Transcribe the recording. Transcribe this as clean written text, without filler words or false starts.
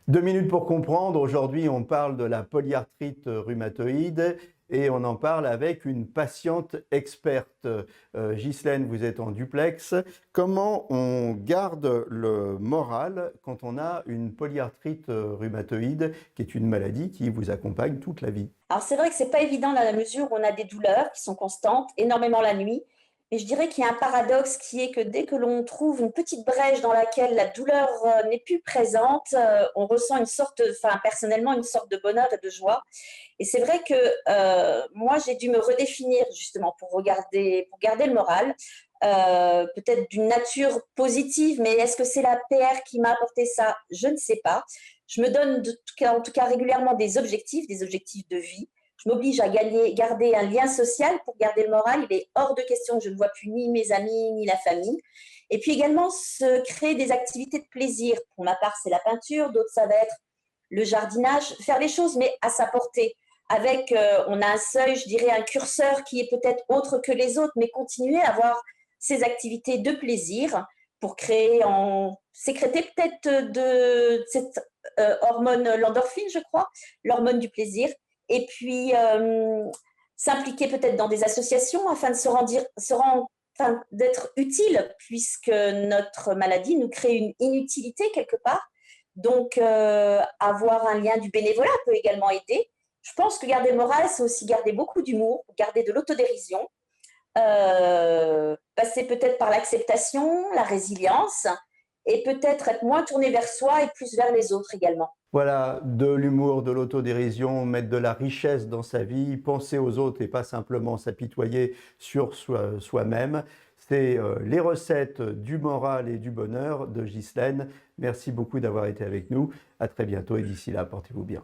2 minutes pour comprendre. Aujourd'hui, on parle de la polyarthrite rhumatoïde et on en parle avec une patiente experte. Ghislaine, vous êtes en duplex. Comment on garde le moral quand on a une polyarthrite rhumatoïde, qui est une maladie qui vous accompagne toute la vie? Alors c'est vrai que c'est pas évident dans la mesure où on a des douleurs qui sont constantes, énormément la nuit. Et je dirais qu'il y a un paradoxe qui est que dès que l'on trouve une petite brèche dans laquelle la douleur n'est plus présente, on ressent une sorte, enfin personnellement, une sorte de bonheur et de joie. Et c'est vrai que moi, j'ai dû me redéfinir justement pour garder le moral, peut-être d'une nature positive, mais est-ce que c'est la PR qui m'a apporté ça? Je ne sais pas. Je me donne en tout cas régulièrement des objectifs de vie. Je m'oblige à garder un lien social pour garder le moral. Il est hors de question que je ne vois plus ni mes amis ni la famille. Et puis également, se créer des activités de plaisir. Pour ma part, c'est la peinture, d'autres, ça va être le jardinage, faire les choses, mais à sa portée. Avec, on a un seuil, je dirais, un curseur qui est peut-être autre que les autres, mais continuer à avoir ces activités de plaisir pour sécréter peut-être de cette hormone l'endorphine, je crois, l'hormone du plaisir. Et puis, s'impliquer peut-être dans des associations afin de enfin, d'être utile, puisque notre maladie nous crée une inutilité quelque part. Donc, avoir un lien du bénévolat peut également aider. Je pense que garder le moral, c'est aussi garder beaucoup d'humour, garder de l'autodérision, passer peut-être par l'acceptation, la résilience, et peut-être être moins tourné vers soi et plus vers les autres également. Voilà, de l'humour, de l'autodérision, mettre de la richesse dans sa vie, penser aux autres et pas simplement s'apitoyer sur soi-même. C'est les recettes du moral et du bonheur de Ghislaine. Merci beaucoup d'avoir été avec nous. À très bientôt et d'ici là, portez-vous bien.